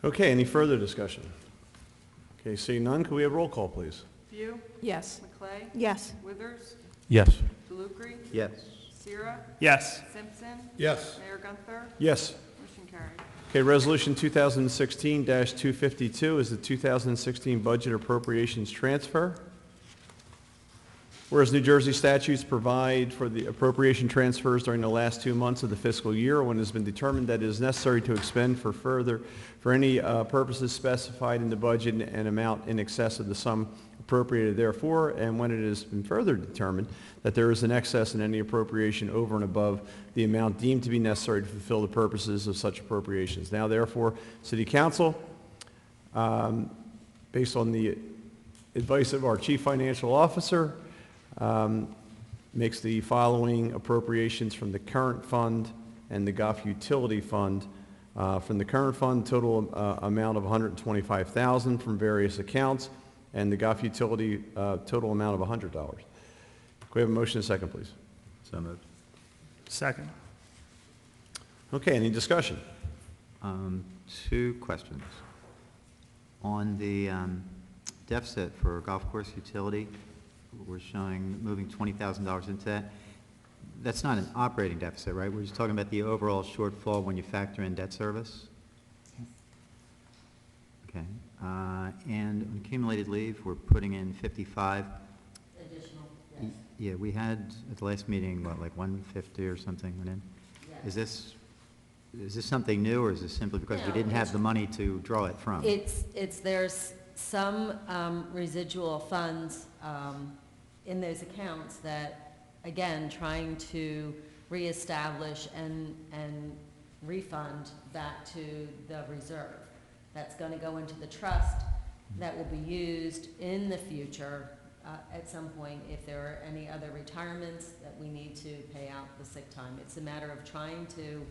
Okay, any further discussion? Okay, seeing none, could we have roll call, please? View, Yes. McClay, Yes. Withers, Yes. DeLucre, Yes. Sierra, Yes. Simpson, Yes. Mayor Gunther, Yes. motion carried. Okay, Resolution 2016-252 is the 2016 budget appropriations transfer. Whereas New Jersey statutes provide for the appropriation transfers during the last 2 months of the fiscal year when it has been determined that it is necessary to expend for any purposes specified in the budget an amount in excess of the sum appropriated therefore, and when it has been further determined that there is an excess in any appropriation over and above the amount deemed to be necessary to fulfill the purposes of such appropriations. Now, therefore, City Council, based on the advice of our Chief Financial Officer, makes the following appropriations from the current fund and the Goff Utility Fund. From the current fund, total amount of $125,000 from various accounts, and the Goff Utility total amount of $100. Can we have a motion and a second, please? So moved. Second. Okay, any discussion? 2 questions. On the deficit for golf course utility, we're showing moving $20,000 into that. That's not an operating deficit, right? We're just talking about the overall shortfall when you factor in debt service? Okay. And on accumulated leave, we're putting in 55. Additional, yes. Yeah, we had at the last meeting, what, like 150 or something went in? Yes. Is this something new, or is this simply because we No, didn't have the money to draw it from? There's some residual funds in those accounts that, again, trying to reestablish and refund back to the reserve. That's going to go into the trust that will be used in the future at some point if there are any other retirements that we need to pay out the sick time. It's a matter of trying to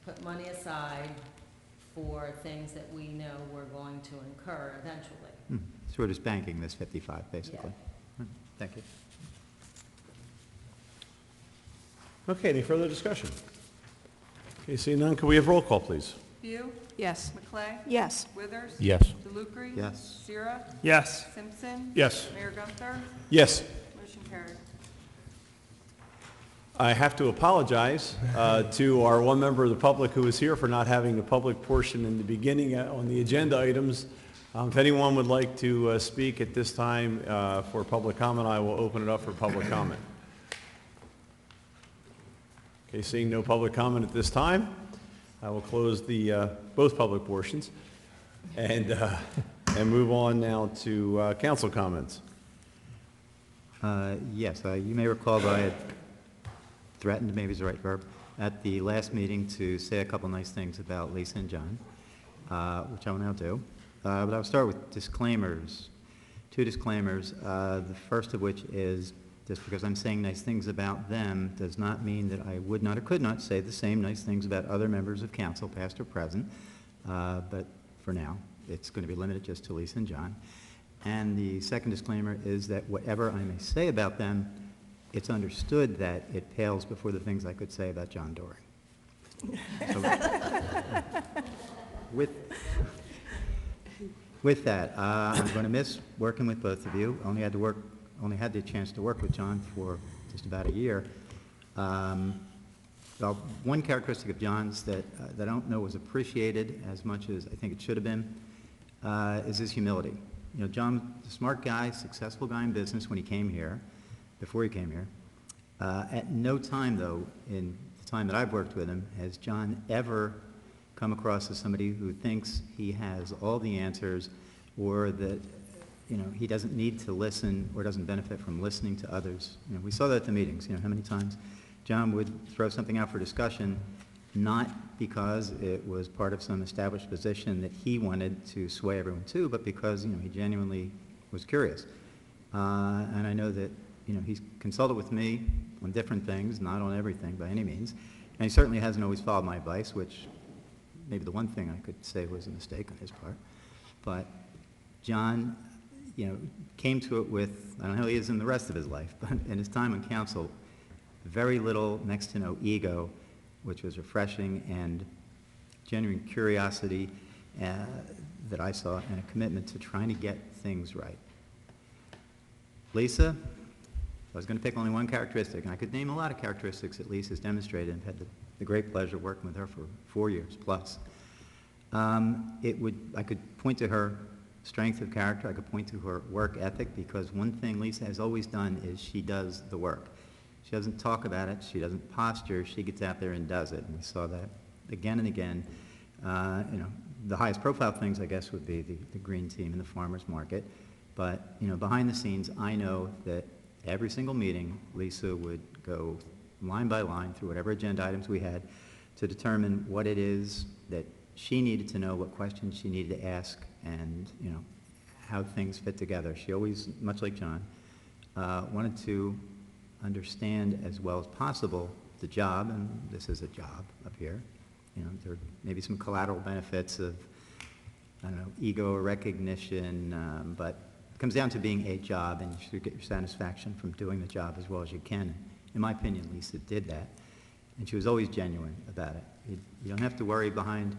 put money aside for things that we know we're going to incur eventually. So we're just banking this 55, basically. Thank you. Okay, any further discussion? Okay, seeing none, could we have roll call, please? View, Yes. McClay, Yes. Withers, Yes. DeLucre, Yes. Sierra, Yes. Simpson, Yes. Mayor Gunther, Yes. motion carried. I have to apologize to our one member of the public who is here for not having the public portion in the beginning on the agenda items. If anyone would like to speak at this time for public comment, I will open it up for public comment. Okay, seeing no public comment at this time, I will close the both public portions and move on now to council comments. Yes, you may recall that I had threatened, maybe is the right verb, at the last meeting to say a couple nice things about Lisa and John, which I will now do. But I'll start with disclaimers. 2 disclaimers, the first of which is just because I'm saying nice things about them does not mean that I would not or could not say the same nice things about other members of council, past or present. But for now, it's going to be limited just to Lisa and John. And the second disclaimer is that whatever I may say about them, it's understood that it pales before the things I could say about John Doring. So, with that, I'm going to miss working with both of you. Only had the chance to work with John for just about a year. Well, one characteristic of John's that I don't know was appreciated as much as I think it should have been is his humility. You know, John, a smart guy, successful guy in business when he came here, before he came here. At no time, though, in the time that I've worked with him, has John ever come across as somebody who thinks he has all the answers, or that, you know, he doesn't need to listen or doesn't benefit from listening to others. You know, we saw that at the meetings. You know, how many times John would throw something out for discussion, not because it was part of some established position that he wanted to sway everyone to, but because, you know, he genuinely was curious. And I know that, you know, he's consulted with me on different things, not on everything by any means, and he certainly hasn't always followed my advice, which maybe the one thing I could say was a mistake on his part. But John, you know, came to it with, I don't know how he is in the rest of his life, but in his time on council, very little, next to no ego, which was refreshing, and genuine curiosity that I saw, and a commitment to trying to get things right. Lisa, I was going to pick only one characteristic, and I could name a lot of characteristics that Lisa's demonstrated. I've had the great pleasure of working with her for 4 years plus. I could point to her strength of character. I could point to her work ethic, because one thing Lisa has always done is she does the work. She doesn't talk about it. She doesn't posture. She gets out there and does it. And we saw that again and again. The highest profile things, I guess, would be the green team and the farmers market. But, behind the scenes, I know that every single meeting, Lisa would go line by line through whatever agenda items we had to determine what it is that she needed to know, what questions she needed to ask, and, how things fit together. She always, much like John, wanted to understand as well as possible the job, and this is a job up here. There may be some collateral benefits of, ego or recognition, but it comes down to being a job, and you should get your satisfaction from doing the job as well as you can. In my opinion, Lisa did that, and she was always genuine about it. You don't have to worry behind,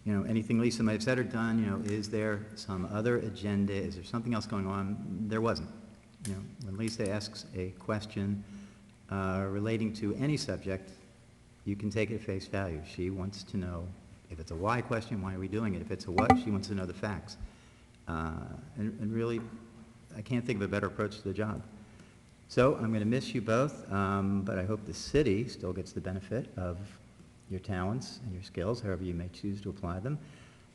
anything Lisa might have said or done. Is there some other agenda? Is there something else going on? There wasn't. When Lisa asks a question relating to any subject, you can take it at face value. She wants to know, if it's a why question, why are we doing it? If it's a what, she wants to know the facts. And really, I can't think of a better approach to the job. So I'm going to miss you both, but I hope the city still gets the benefit of your talents and your skills, however you may choose to apply them.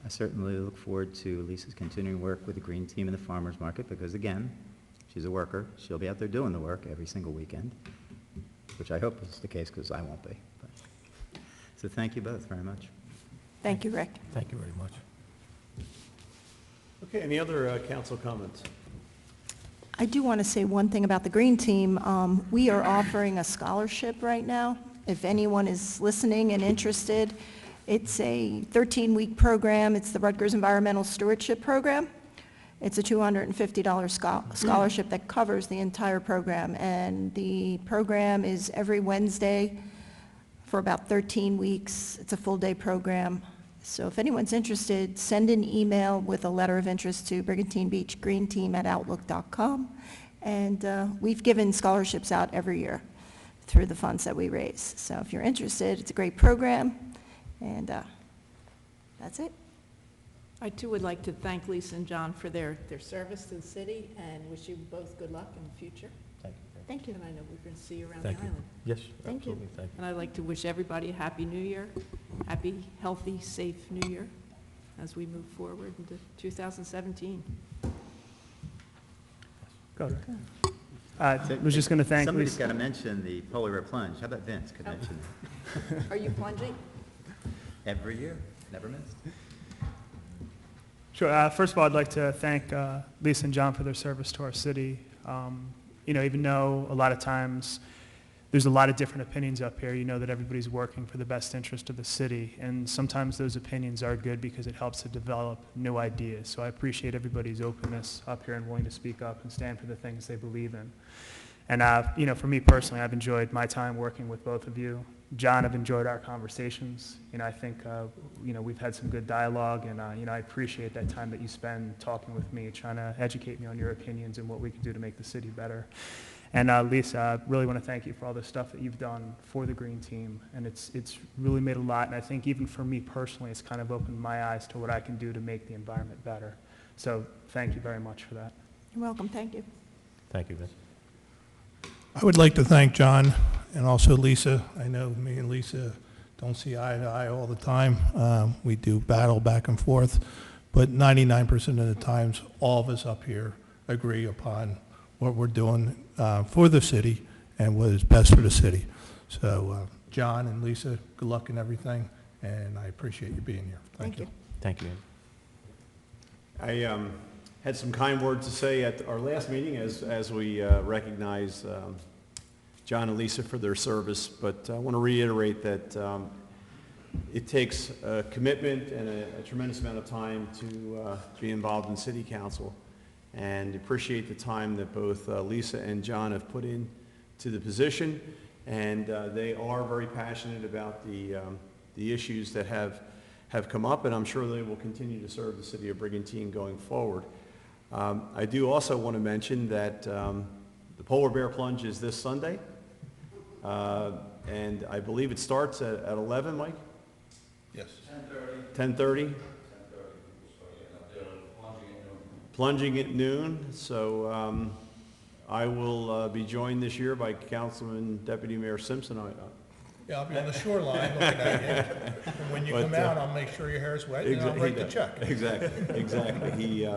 I certainly look forward to Lisa's continuing work with the Green Team and the Farmers Market, because again, she's a worker. She'll be out there doing the work every single weekend, which I hope is the case, because I won't be. So thank you both very much. Thank you, Rick. Thank you very much. Okay, any other council comments? I do want to say one thing about the Green Team. We are offering a scholarship right now. If anyone is listening and interested, it's a 13-week program. It's the Rutgers Environmental Stewardship Program. It's a $250 scholarship that covers the entire program, and the program is every Wednesday for about 13 weeks. It's a full-day program. So if anyone's interested, send an email with a letter of interest to Brigantine Beach Green Team at outlook.com. And we've given scholarships out every year through the funds that we raise. So if you're interested, it's a great program. And that's it. I too would like to thank Lisa and John for their service to the city, and wish you both good luck in the future. Thank you. Thank you. And I know we're going to see you around the Thank you. island. Yes, Thank you. absolutely, thank you. And I'd like to wish everybody a happy new year, happy, healthy, safe new year as we move forward into 2017. Go ahead. I was just going to thank Somebody's Lisa. got to mention the polar bear plunge. How about Vince could mention it? Are you plunging? Every year, never missed. Sure. First of all, I'd like to thank Lisa and John for their service to our city. Even though a lot of times there's a lot of different opinions up here, that everybody's working for the best interest of the city. And sometimes those opinions are good because it helps to develop new ideas. So I appreciate everybody's openness up here and willing to speak up and stand for the things they believe in. And, for me personally, I've enjoyed my time working with both of you. John, I've enjoyed our conversations. I think, we've had some good dialogue, and, I appreciate that time that you spend talking with me, trying to educate me on your opinions and what we can do to make the city better. And Lisa, I really want to thank you for all the stuff that you've done for the Green Team, and it's really made a lot, and I think even for me personally, it's kind of opened my eyes to what I can do to make the environment better. So thank you very much for that. You're welcome. Thank you. Thank you, Vince. I would like to thank John and also Lisa. I know me and Lisa don't see eye to eye all the time. We do battle back and forth, but 99% of the times, all of us up here agree upon what we're doing for the city and what is best for the city. So John and Lisa, good luck in everything, and I appreciate you being here. Thank you. Thank you. I had some kind words to say at our last meeting as we recognize John and Lisa for their service, but I want to reiterate that it takes a commitment and a tremendous amount of time to be involved in City Council, and appreciate the time that both Lisa and John have put in to the position, and they are very passionate about the issues that have have come up, and I'm sure they will continue to serve the city of Brigantine going forward. I do also want to mention that the Polar Bear Plunge is this Sunday, and I believe it starts at 11, Mike? Yes. 10:30? Plunging at noon. So I will be joined this year by Councilman Deputy Mayor Simpson. Yeah, I'll be on the shoreline looking at you. And when you come out, I'll make sure your hair's wet and I'll write the check. Exactly.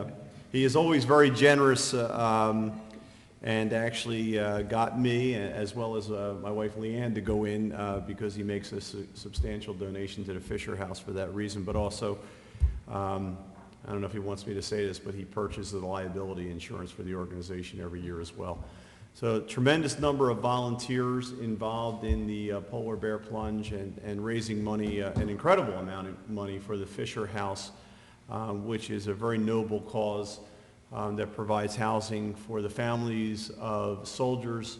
He is always very generous and actually got me, as well as my wife Leanne, to go in because he makes a substantial donation to the Fisher House for that reason, but also, I don't know if he wants me to say this, but he purchases the liability insurance for the organization every year as well. So tremendous number of volunteers involved in the Polar Bear Plunge and raising money, an incredible amount of money for the Fisher House, which is a very noble cause that provides housing for the families of soldiers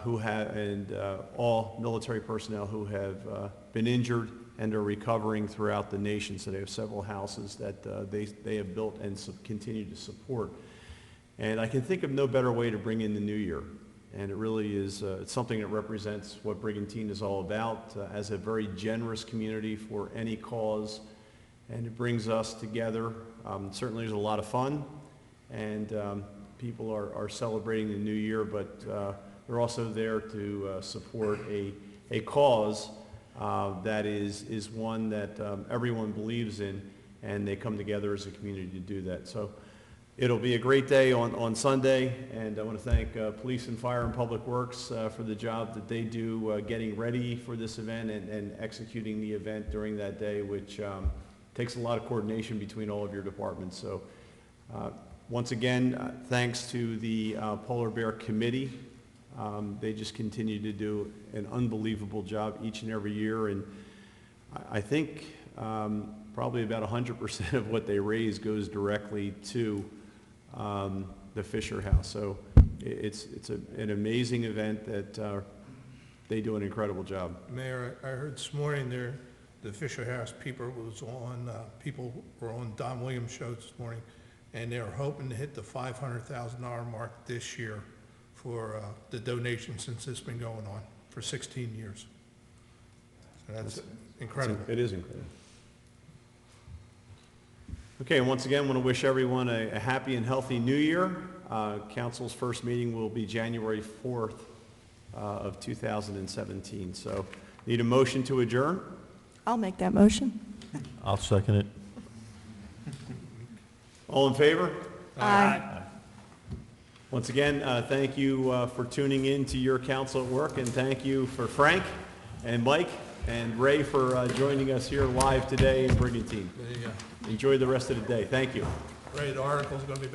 who have, and all military personnel who have been injured and are recovering throughout the nation. So they have several houses that they have built and continue to support. And I can think of no better way to bring in the new year. And it really is, it's something that represents what Brigantine is all about, as a very generous community for any cause. And it brings us together. Certainly there's a lot of fun, and people are celebrating the new year, but they're also there to support a cause that is one that everyone believes in, and they come together as a community to do that. So it'll be a great day on Sunday, and I want to thank Police and Fire and Public Works for the job that they do getting ready for this event and executing the event during that day, which takes a lot of coordination between all of your departments. So once again, thanks to the Polar Bear Committee. They just continue to do an unbelievable job each and every year, and I think probably about 100% of what they raise goes directly to the Fisher House. So it's an amazing event that they do an incredible job. Mayor, I heard this morning the Fisher House people were on Don Williams' show this morning, and they were hoping to hit the $500,000 mark this year for the donation, since it's been going on for 16 years. So that's incredible. It is incredible. Okay, and once again, I want to wish everyone a happy and healthy new year. Council's first meeting will be January 4th of 2017. So need a motion to adjourn? I'll make that motion. I'll second it. All in favor? Aye. Once again, thank you for tuning in to your council at work, and thank you for Frank and Mike and Ray for joining us here live today in Brigantine. There you go. Enjoy the rest of the day. Thank you. Ray, the article's going to be